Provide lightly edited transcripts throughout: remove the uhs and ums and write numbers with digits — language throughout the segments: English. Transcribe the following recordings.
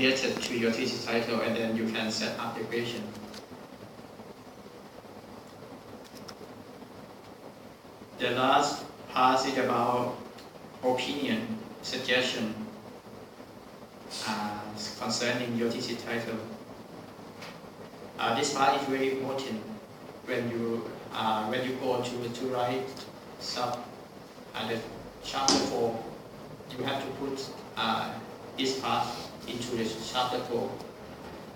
related to your thesis title, and then you can set up the question. The last part is about opinion, suggestion concerning your thesis title. This part is very important when you go to write the chapter 4. You have to put this part into the chapter 4.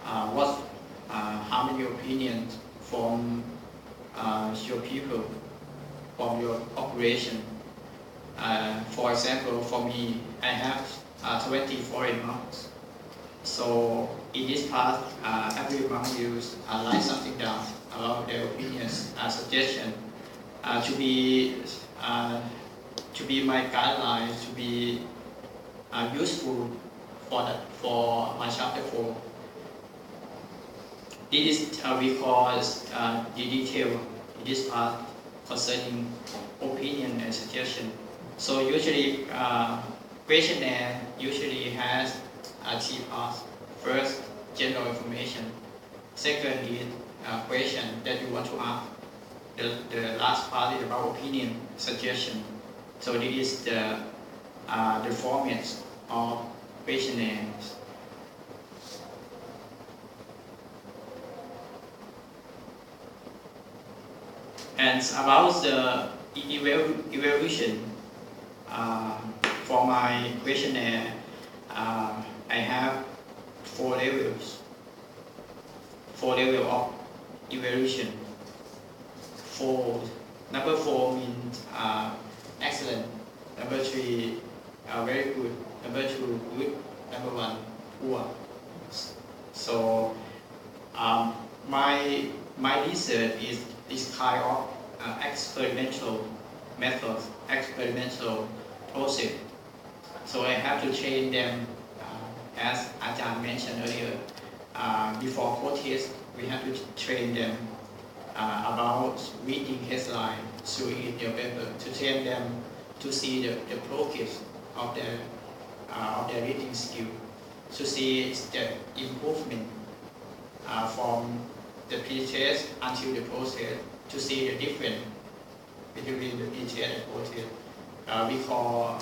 How many opinions from your people, from your operation. For example, for me, I have 20 foreign months. So in this part, every month you write something down about their opinions, suggestion, to be my guideline, to be useful for my chapter 4. This is we call the detail in this part concerning opinion and suggestion. So usually questionnaire usually has 3 parts. First, general information. Second is question that you want to ask. The last part is about opinion, suggestion. So this is the format of questionnaires. And about the evaluation, for my questionnaire, I have 4 levels. 4 levels of evaluation. Number 4 means excellent. Number 3, very good. Number 2, good. Number 1, poor. So my research is this kind of experimental method, experimental process. So I have to train them, as Ajahn mentioned earlier, before protest, we have to train them about reading headline, showing their paper, to train them to see the progress of their reading skill, to see the improvement from the pre-test until the post-test, to see the difference between the pre-test and post-test. We call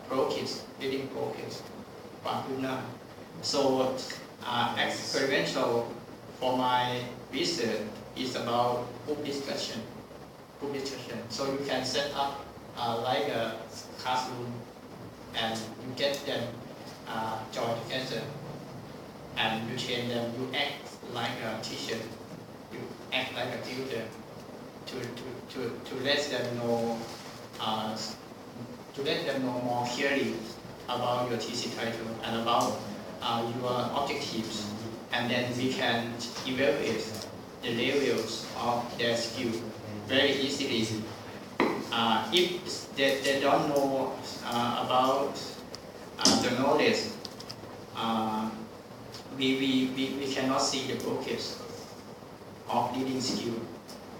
progress, reading progress. So experimental for my research is about group discussion. So you can set up like a classroom, and you get them join together, and you train them. You act like a teacher, you act like a tutor, to let them know more clearly about your thesis title and about your objectives, and then we can evaluate the levels of their skill very easily. If they don't know about the knowledge, we cannot see the progress of reading skill.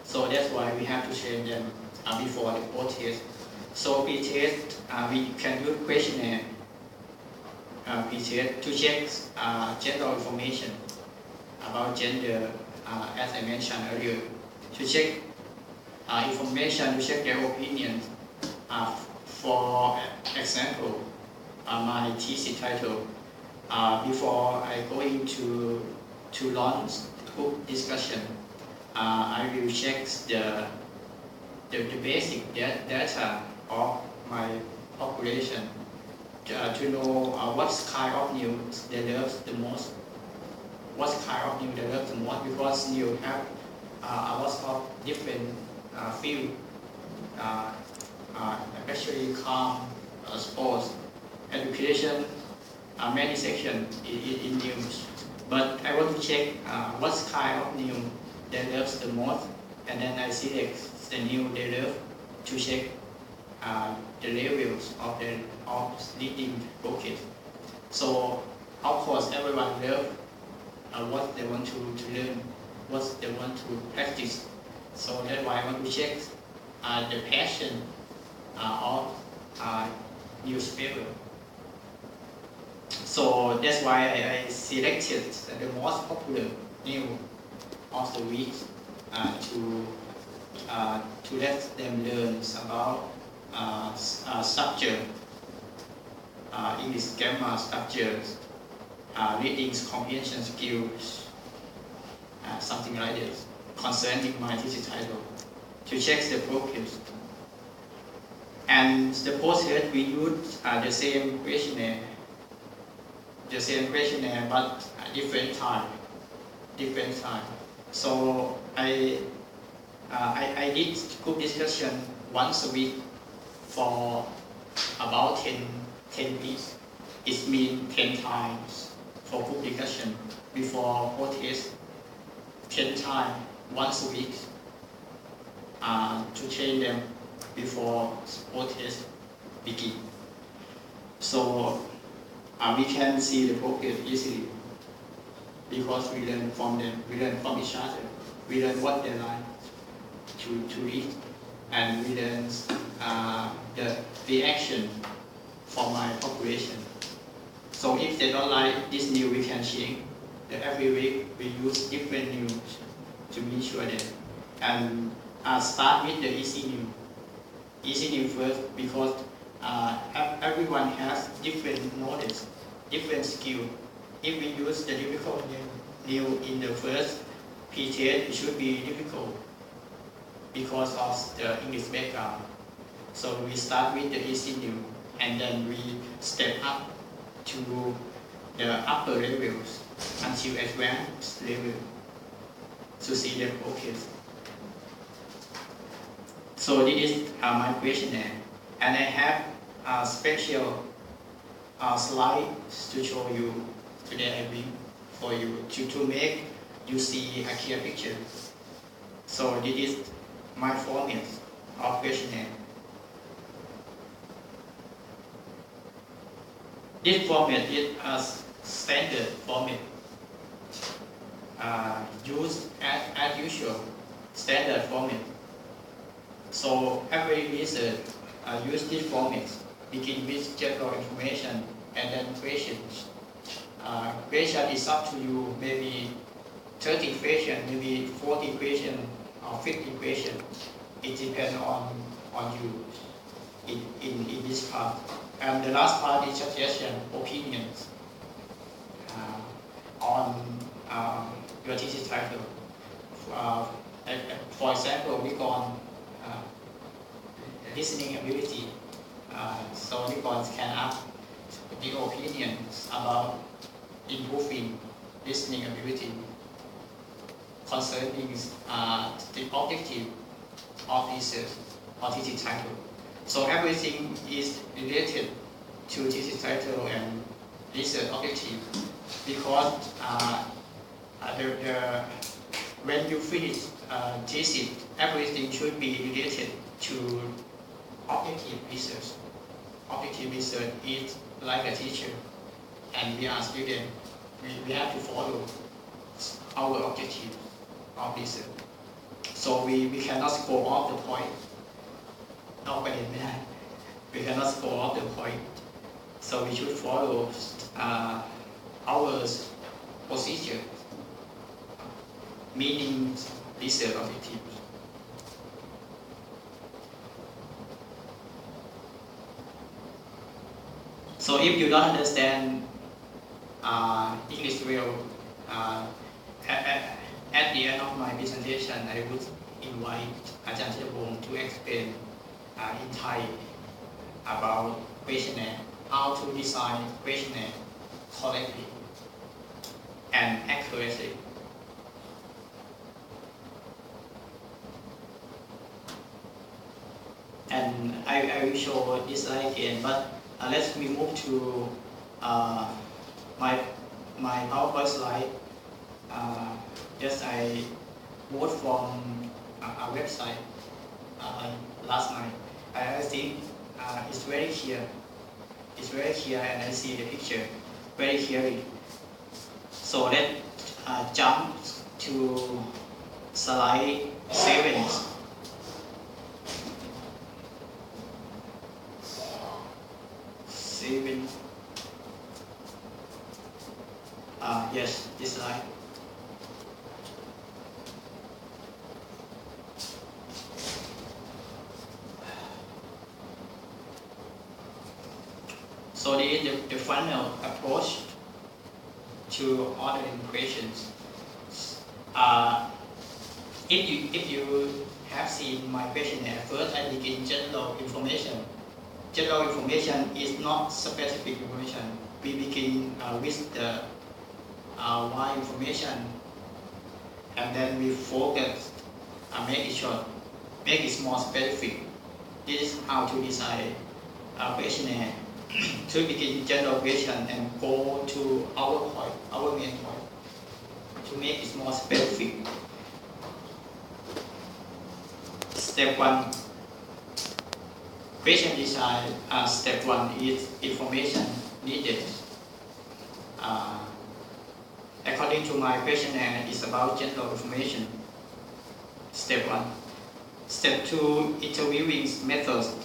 So that's why we have to train them before the post-test. So pre-test, we can use questionnaire pre-test to check general information about gender, as I mentioned earlier, to check information, to check their opinion. For example, my thesis title, before I go into launch group discussion, I will check the basic data of my population to know what kind of news they love the most. What kind of news they love the most, because you have a lot of different fields, especially calm, sports, education, many sections in news. But I want to check what kind of news they love the most, and then I select the news they love to check the levels of reading progress. So of course everyone loves what they want to learn, what they want to practice. So that's why I want to check the passion of newspaper. So that's why I selected the most popular new of the week to let them learn about structure, English grammar structures, reading comprehension skills, something like this, concerning my thesis title, to check the progress. And the process we use the same questionnaire, but different time. So I did group discussion once a week for about 10 weeks. It means 10 times for group discussion before protest, 10 times once a week to train them before protest begin. So we can see the progress easily because we learn from them, we learn from each other, we learn what they like to read, and we learn the reaction from my population. So if they don't like this new, we can change. Every week we use different news to make sure that, and start with the easy new. Easy new first because everyone has different knowledge, different skill. If we use the difficult new in the first PTS, it should be difficult because of the English background. So we start with the easy new, and then we step up to the upper levels until advanced level to see the progress. So this is my questionnaire, and I have a special slides to show you today. I bring for you to make you see a clear picture. So this is my format of questionnaire. This format is a standard format used as usual, standard format. So every research use this format, begin with general information and then questions. Question is up to you, maybe 30 questions, maybe 40 questions or 50 questions. It depends on you in this part. And the last part is suggestion, opinions on your thesis title. For example, we go on listening ability. So you can ask the opinions about improving listening ability concerning the objective of research or thesis title. So everything is related to thesis title and research objective because when you finish thesis, everything should be related to objective research. Objective research is like a teacher, and we are students. We have to follow our objective of research. So we cannot go off the point. We cannot go off the point. So we should follow our procedure, meaning research objective. So if you don't understand English well, at the end of my presentation, I would invite Ajahn Chitapong to explain in Thai about questionnaire, how to design questionnaire correctly and accurately. And I will show this slide again, but let me move to my PowerPoint slide. Just I moved from a website last night. I think it's very clear. It's very clear, and I see the picture very clearly. So let's jump to slide 7. Yes, this slide. So this is the final approach to ordering questions. Uh, if you have seen my questionnaire, first I begin general information. General information is not specific information. We begin with the why information, and then we focus and make it short, make it more specific. This is how to design a questionnaire. To begin general question and go to our point, our main point, to make it more specific. Step 1. Question design. Step 1 is information needed. According to my questionnaire, it's about general information. Step 1. Step 2, interviewing methods.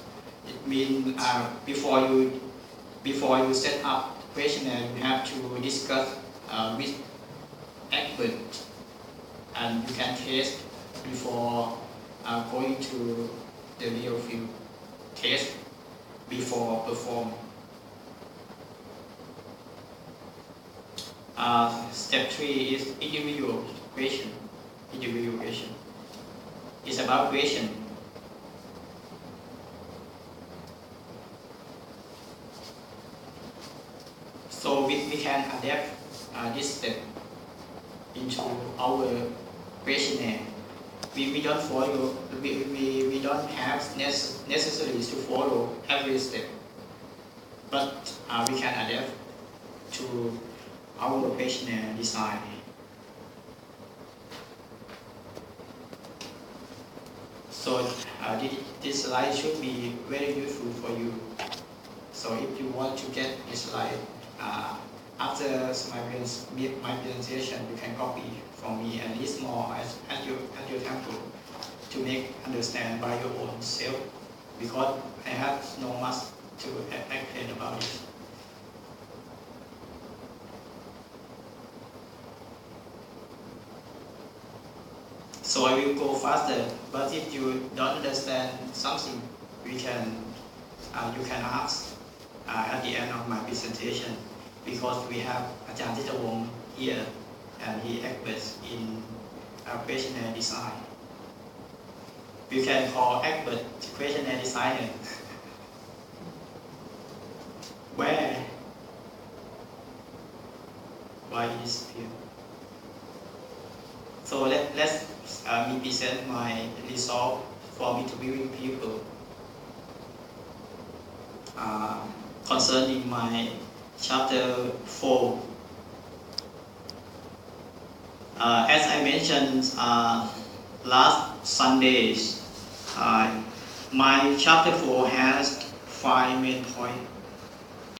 It means before you set up questionnaire, you have to discuss with experts, and you can test before going to the real field. Test before perform. Step 3 is individual question. Individual question. It's about question. So we can adapt this step into our questionnaire. We don't follow. We don't have necessary to follow every step, but we can adapt to our questionnaire design. So this slide should be very useful for you. So if you want to get this slide after my presentation, you can copy from me and list more at your tempo to make understand by your own self, because I have no much to explain about it. So I will go faster, but if you don't understand something, you can ask at the end of my presentation, because we have Ajahn Thitawong here, and he experts in questionnaire design. You can call expert questionnaire designer. Why is here? So let's me present my result for interviewing people concerning my chapter 4. As I mentioned last Sundays, my chapter 4 has 5 main points.